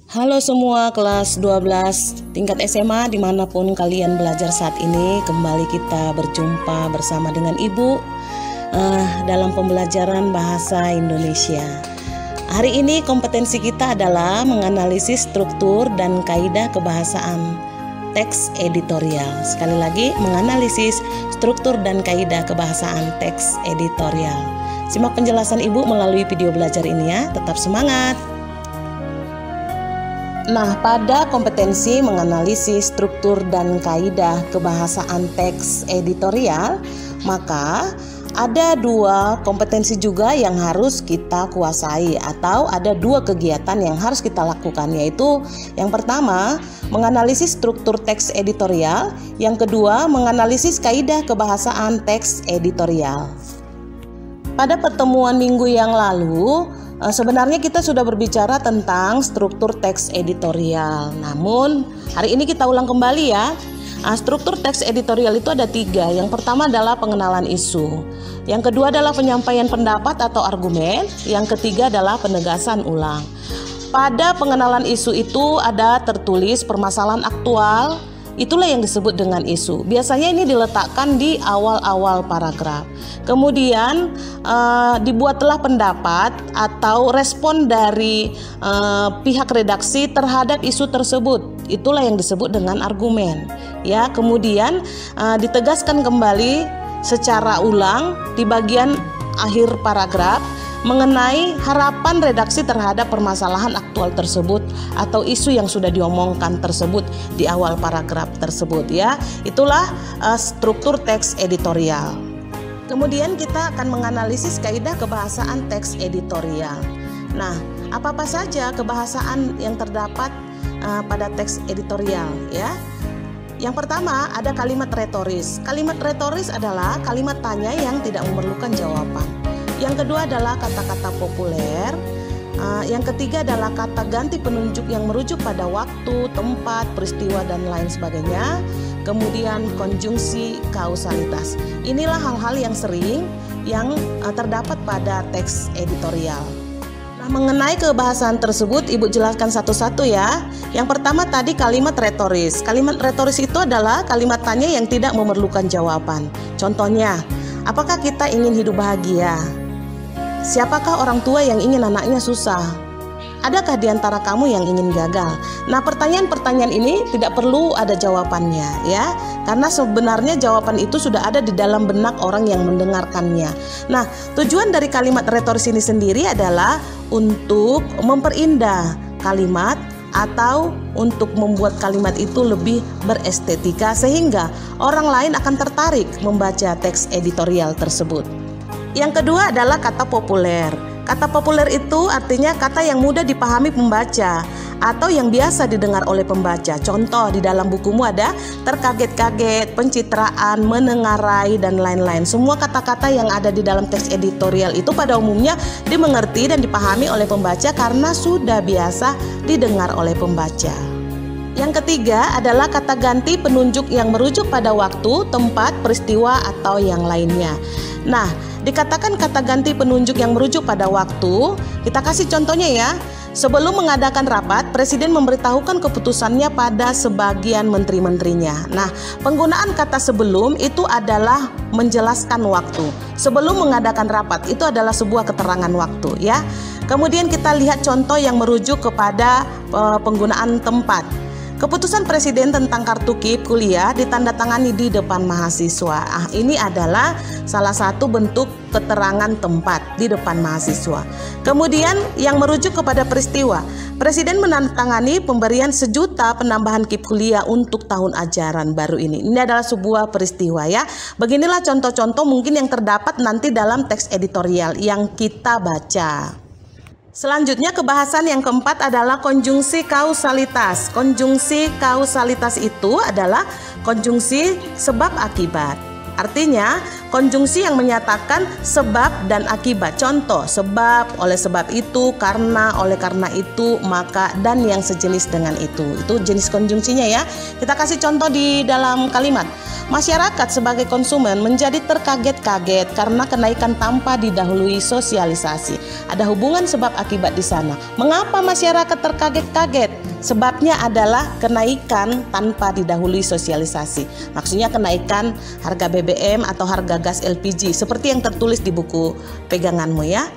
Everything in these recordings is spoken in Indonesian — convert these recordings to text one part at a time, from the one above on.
Halo semua kelas 12 tingkat SMA dimanapun kalian belajar saat ini. Kembali kita berjumpa bersama dengan Ibu dalam pembelajaran bahasa Indonesia. Hari ini kompetensi kita adalah menganalisis struktur dan kaidah kebahasaan teks editorial. Sekali lagi, menganalisis struktur dan kaidah kebahasaan teks editorial. Simak penjelasan Ibu melalui video belajar ini ya. Tetap semangat. Nah, pada kompetensi menganalisis struktur dan kaidah kebahasaan teks editorial, maka ada dua kompetensi juga yang harus kita kuasai, atau ada dua kegiatan yang harus kita lakukan, yaitu yang pertama menganalisis struktur teks editorial, yang kedua menganalisis kaidah kebahasaan teks editorial. Pada pertemuan minggu yang lalu sebenarnya kita sudah berbicara tentang struktur teks editorial. Namun hari ini kita ulang kembali ya. Struktur teks editorial itu ada tiga. Yang pertama adalah pengenalan isu. Yang kedua adalah penyampaian pendapat atau argumen. Yang ketiga adalah penegasan ulang. Pada pengenalan isu itu ada tertulis permasalahan aktual. Itulah yang disebut dengan isu. Biasanya ini diletakkan di awal-awal paragraf. Kemudian dibuatlah pendapat atau respon dari pihak redaksi terhadap isu tersebut. Itulah yang disebut dengan argumen. Ya, kemudian ditegaskan kembali secara ulang di bagian akhir paragraf mengenai harapan redaksi terhadap permasalahan aktual tersebut atau isu yang sudah diomongkan tersebut di awal paragraf tersebut ya. Itulah struktur teks editorial. Kemudian kita akan menganalisis kaidah kebahasaan teks editorial. Nah, apa saja kebahasaan yang terdapat pada teks editorial ya? Yang pertama ada kalimat retoris. Kalimat retoris adalah kalimat tanya yang tidak memerlukan jawaban. Yang kedua adalah kata-kata populer. Yang ketiga adalah kata ganti penunjuk yang merujuk pada waktu, tempat, peristiwa, dan lain sebagainya. Kemudian konjungsi kausalitas. Inilah hal-hal yang sering yang terdapat pada teks editorial. Nah, mengenai kebahasaan tersebut Ibu jelaskan satu-satu ya. Yang pertama tadi kalimat retoris. Kalimat retoris itu adalah kalimat tanya yang tidak memerlukan jawaban. Contohnya, apakah kita ingin hidup bahagia? Siapakah orang tua yang ingin anaknya susah? Adakah di antara kamu yang ingin gagal? Nah, pertanyaan-pertanyaan ini tidak perlu ada jawabannya ya. Karena sebenarnya jawaban itu sudah ada di dalam benak orang yang mendengarkannya. Nah, tujuan dari kalimat retoris ini sendiri adalah untuk memperindah kalimat atau untuk membuat kalimat itu lebih berestetika sehingga orang lain akan tertarik membaca teks editorial tersebut. Yang kedua adalah kata populer. Kata populer itu artinya kata yang mudah dipahami pembaca atau yang biasa didengar oleh pembaca. Contoh di dalam bukumu ada terkaget-kaget, pencitraan, menengarai, dan lain-lain. Semua kata-kata yang ada di dalam teks editorial itu pada umumnya dimengerti dan dipahami oleh pembaca karena sudah biasa didengar oleh pembaca. Yang ketiga adalah kata ganti penunjuk yang merujuk pada waktu, tempat, peristiwa, atau yang lainnya. Nah, dikatakan kata ganti penunjuk yang merujuk pada waktu, kita kasih contohnya ya. Sebelum mengadakan rapat, Presiden memberitahukan keputusannya pada sebagian menteri-menterinya. Nah, penggunaan kata sebelum itu adalah menjelaskan waktu. Sebelum mengadakan rapat itu adalah sebuah keterangan waktu ya. Kemudian kita lihat contoh yang merujuk kepada penggunaan tempat. Keputusan Presiden tentang kartu KIP kuliah ditandatangani di depan mahasiswa. Ini adalah salah satu bentuk keterangan tempat di depan mahasiswa. Kemudian yang merujuk kepada peristiwa. Presiden menandatangani pemberian 1 juta penambahan KIP kuliah untuk tahun ajaran baru ini. Ini adalah sebuah peristiwa ya. Beginilah contoh-contoh mungkin yang terdapat nanti dalam teks editorial yang kita baca. Selanjutnya kebahasan yang keempat adalah konjungsi kausalitas. Konjungsi kausalitas itu adalah konjungsi sebab akibat. Artinya konjungsi yang menyatakan sebab dan akibat. Contoh, sebab, oleh sebab itu, karena, oleh karena itu, maka, dan yang sejenis dengan itu. Itu jenis konjungsinya ya. Kita kasih contoh di dalam kalimat. Masyarakat sebagai konsumen menjadi terkaget-kaget karena kenaikan tanpa didahului sosialisasi. Ada hubungan sebab akibat di sana. Mengapa masyarakat terkaget-kaget? Sebabnya adalah kenaikan tanpa didahului sosialisasi. Maksudnya kenaikan harga BBM atau harga gas LPG seperti yang tertulis di buku peganganmu ya.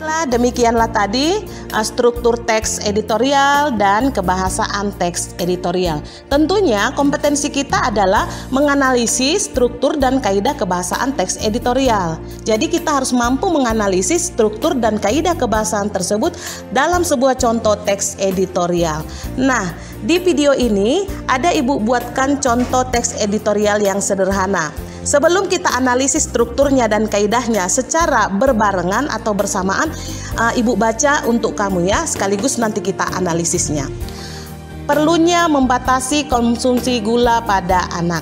Demikianlah tadi struktur teks editorial dan kebahasaan teks editorial. Tentunya kompetensi kita adalah menganalisis struktur dan kaidah kebahasaan teks editorial. Jadi kita harus mampu menganalisis struktur dan kaidah kebahasaan tersebut dalam sebuah contoh teks editorial. Nah, di video ini ada Ibu buatkan contoh teks editorial yang sederhana. Sebelum kita analisis strukturnya dan kaidahnya secara berbarengan atau bersamaan, Ibu baca untuk kamu ya, sekaligus nanti kita analisisnya. Perlunya membatasi konsumsi gula pada anak.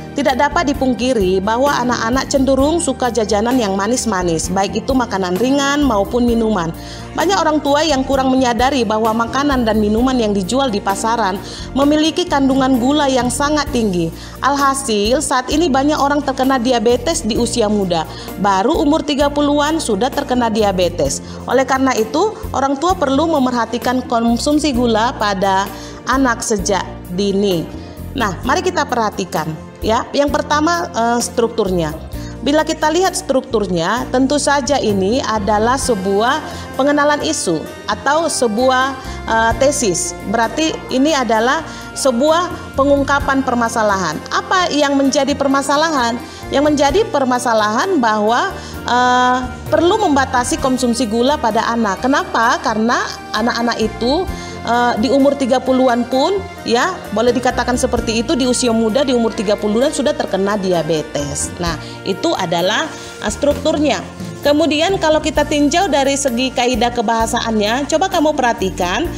Tidak dapat dipungkiri bahwa anak-anak cenderung suka jajanan yang manis-manis, baik itu makanan ringan maupun minuman. Banyak orang tua yang kurang menyadari bahwa makanan dan minuman yang dijual di pasaran memiliki kandungan gula yang sangat tinggi. Alhasil, saat ini banyak orang terkena diabetes di usia muda. Baru umur 30-an sudah terkena diabetes. Oleh karena itu, orang tua perlu memerhatikan konsumsi gula pada anak sejak dini. Nah, mari kita perhatikan. Ya, yang pertama strukturnya. Bila kita lihat strukturnya, tentu saja ini adalah sebuah pengenalan isu atau sebuah tesis. Berarti ini adalah sebuah pengungkapan permasalahan. Apa yang menjadi permasalahan? Yang menjadi permasalahan bahwa perlu membatasi konsumsi gula pada anak. Kenapa? Karena anak-anak itu di umur 30-an pun ya boleh dikatakan seperti itu, di usia muda di umur 30-an sudah terkena diabetes. Nah, itu adalah strukturnya. Kemudian kalau kita tinjau dari segi kaidah kebahasaannya, coba kamu perhatikan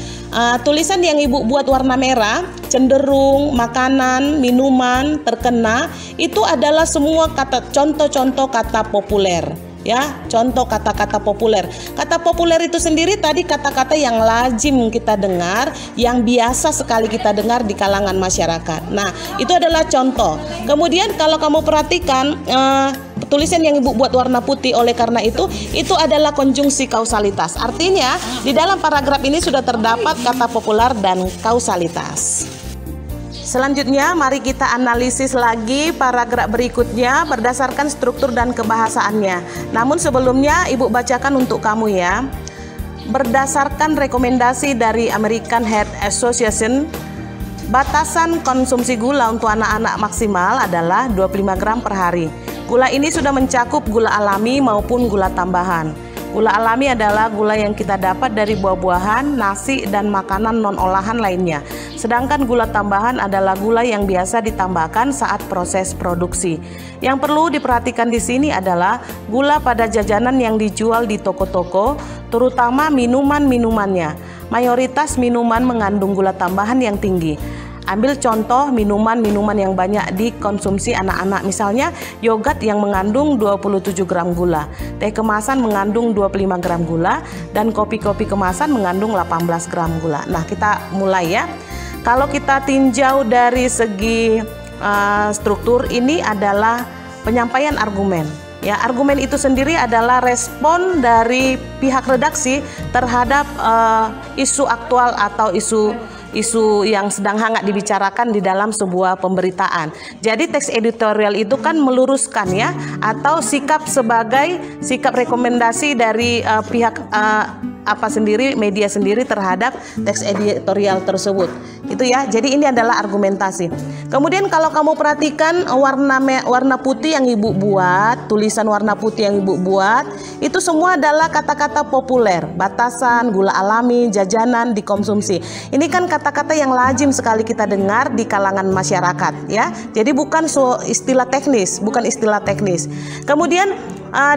tulisan yang Ibu buat warna merah, cenderung, makanan, minuman, terkena, itu adalah semua kata contoh-contoh kata populer. Ya, contoh kata-kata populer. Kata populer itu sendiri tadi kata-kata yang lazim kita dengar, yang biasa sekali kita dengar di kalangan masyarakat. Nah, itu adalah contoh. Kemudian kalau kamu perhatikan tulisan yang Ibu buat warna putih, oleh karena itu adalah konjungsi kausalitas. Artinya di dalam paragraf ini sudah terdapat kata populer dan kausalitas. Selanjutnya, mari kita analisis lagi paragraf berikutnya berdasarkan struktur dan kebahasaannya. Namun sebelumnya, Ibu bacakan untuk kamu ya. Berdasarkan rekomendasi dari American Heart Association, batasan konsumsi gula untuk anak-anak maksimal adalah 25 gram per hari. Gula ini sudah mencakup gula alami maupun gula tambahan. Gula alami adalah gula yang kita dapat dari buah-buahan, nasi, dan makanan non-olahan lainnya. Sedangkan gula tambahan adalah gula yang biasa ditambahkan saat proses produksi. Yang perlu diperhatikan di sini adalah gula pada jajanan yang dijual di toko-toko, terutama minuman-minumannya. Mayoritas minuman mengandung gula tambahan yang tinggi. Ambil contoh minuman-minuman yang banyak dikonsumsi anak-anak, misalnya yogurt yang mengandung 27 gram gula, teh kemasan mengandung 25 gram gula, dan kopi-kopi kemasan mengandung 18 gram gula. Nah, kita mulai ya. Kalau kita tinjau dari segi struktur, ini adalah penyampaian argumen. Ya, argumen itu sendiri adalah respon dari pihak redaksi terhadap isu aktual atau isu yang sedang hangat dibicarakan di dalam sebuah pemberitaan. Jadi teks editorial itu kan meluruskan ya, atau sikap sebagai sikap rekomendasi dari pihak media sendiri terhadap teks editorial tersebut. Itu ya. Jadi ini adalah argumentasi. Kemudian kalau kamu perhatikan warna putih yang Ibu buat, tulisan warna putih yang Ibu buat, itu semua adalah kata-kata populer, batasan, gula alami, jajanan, dikonsumsi. Ini kan kata-kata yang lazim sekali kita dengar di kalangan masyarakat ya. Jadi bukan istilah teknis, Kemudian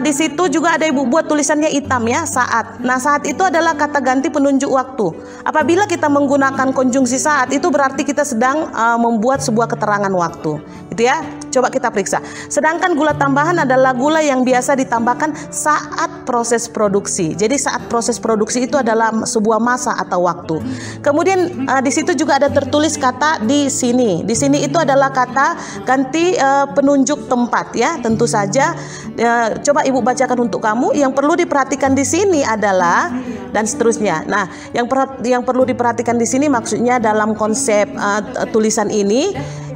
di situ juga ada Ibu buat tulisannya hitam ya, saat. Nah, saat itu adalah kata ganti penunjuk waktu. Apabila kita menggunakan konjungsi saat, itu berarti kita sedang membuat sebuah keterangan waktu. Gitu ya. Coba kita periksa. Sedangkan gula tambahan adalah gula yang biasa ditambahkan saat proses produksi. Jadi saat proses produksi itu adalah sebuah masa atau waktu. Kemudian di situ juga ada tertulis kata di sini. Di sini itu adalah kata ganti penunjuk tempat ya. Tentu saja coba Ibu bacakan untuk kamu. Yang perlu diperhatikan di sini adalah dan seterusnya. Nah, yang perlu diperhatikan di sini maksudnya dalam konsep tulisan ini,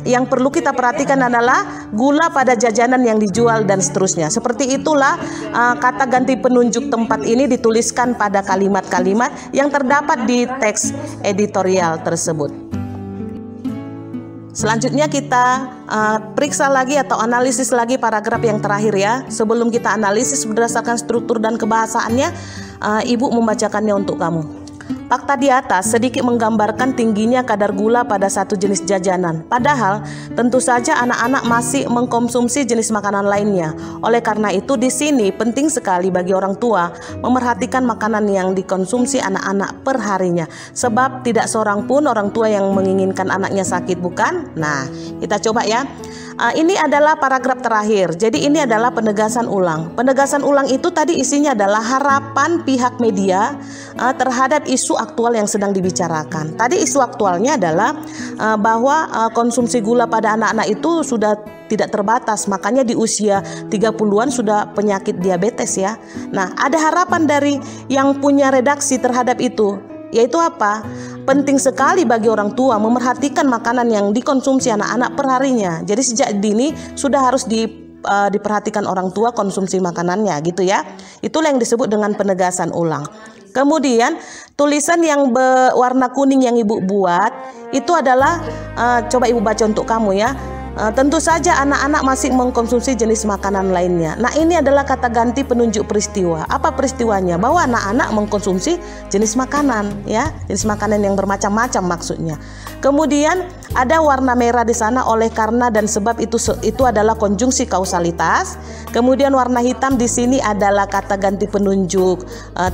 yang perlu kita perhatikan adalah gula pada jajanan yang dijual dan seterusnya. Seperti itulah kata ganti penunjuk tempat ini dituliskan pada kalimat-kalimat yang terdapat di teks editorial tersebut. Selanjutnya kita periksa lagi atau analisis lagi paragraf yang terakhir ya. Sebelum kita analisis berdasarkan struktur dan kebahasaannya, Ibu membacakannya untuk kamu. Fakta di atas sedikit menggambarkan tingginya kadar gula pada satu jenis jajanan. Padahal tentu saja anak-anak masih mengkonsumsi jenis makanan lainnya. Oleh karena itu di sini penting sekali bagi orang tua memerhatikan makanan yang dikonsumsi anak-anak per harinya. Sebab tidak seorang pun orang tua yang menginginkan anaknya sakit, bukan? Nah, kita coba ya. Ini adalah paragraf terakhir. Jadi ini adalah penegasan ulang. Penegasan ulang itu tadi isinya adalah harapan pihak media terhadap isu aktual yang sedang dibicarakan. Tadi isu aktualnya adalah bahwa konsumsi gula pada anak-anak itu sudah tidak terbatas. Makanya di usia 30-an sudah penyakit diabetes ya. Nah, ada harapan dari yang punya redaksi terhadap itu. Yaitu apa? Penting sekali bagi orang tua memerhatikan makanan yang dikonsumsi anak-anak per harinya. Jadi sejak dini sudah harus diperhatikan orang tua konsumsi makanannya gitu ya. Itulah yang disebut dengan penegasan ulang. Kemudian tulisan yang berwarna kuning yang Ibu buat itu adalah coba Ibu baca untuk kamu ya. Tentu saja anak-anak masih mengkonsumsi jenis makanan lainnya. Nah, ini adalah kata ganti penunjuk peristiwa. Apa peristiwanya? Bahwa anak-anak mengkonsumsi jenis makanan ya, jenis makanan yang bermacam-macam maksudnya. Kemudian ada warna merah di sana oleh karena dan sebab itu adalah konjungsi kausalitas. Kemudian warna hitam di sini adalah kata ganti penunjuk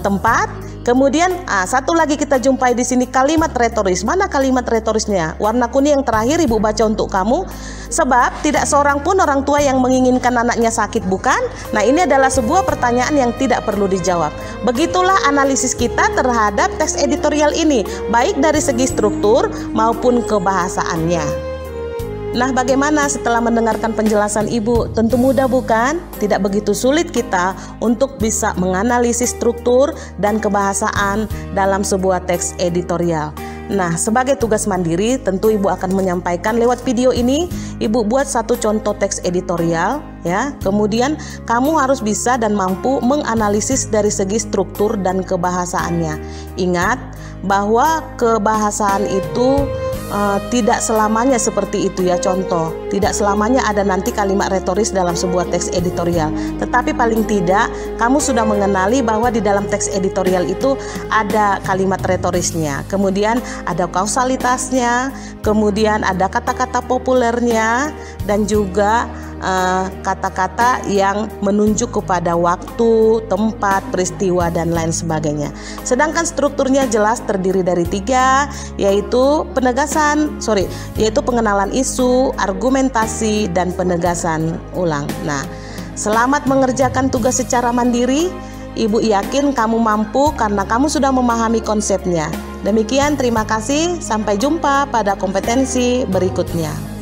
tempat. Kemudian satu lagi kita jumpai di sini kalimat retoris. Mana kalimat retorisnya? Warna kuning yang terakhir Ibu baca untuk kamu. Sebab tidak seorang pun orang tua yang menginginkan anaknya sakit, bukan? Nah, ini adalah sebuah pertanyaan yang tidak perlu dijawab. Begitulah analisis kita terhadap teks editorial ini, baik dari segi struktur maupun kebahasaannya. Nah, bagaimana setelah mendengarkan penjelasan Ibu? Tentu mudah bukan? Tidak begitu sulit kita untuk bisa menganalisis struktur dan kebahasaan dalam sebuah teks editorial. Nah, sebagai tugas mandiri tentu Ibu akan menyampaikan lewat video ini. Ibu buat satu contoh teks editorial ya. Kemudian kamu harus bisa dan mampu menganalisis dari segi struktur dan kebahasaannya. Ingat bahwa kebahasaan itu tidak selamanya seperti itu ya. Contoh, tidak selamanya ada nanti kalimat retoris dalam sebuah teks editorial. Tetapi paling tidak kamu sudah mengenali bahwa di dalam teks editorial itu ada kalimat retorisnya. Kemudian ada kausalitasnya, kemudian ada kata-kata populernya, dan juga kata-kata yang menunjuk kepada waktu, tempat, peristiwa, dan lain sebagainya. Sedangkan strukturnya jelas terdiri dari 3, yaitu yaitu pengenalan isu, argumentasi, dan penegasan ulang. Nah, selamat mengerjakan tugas secara mandiri. Ibu yakin kamu mampu karena kamu sudah memahami konsepnya. Demikian, terima kasih. Sampai jumpa pada kompetensi berikutnya.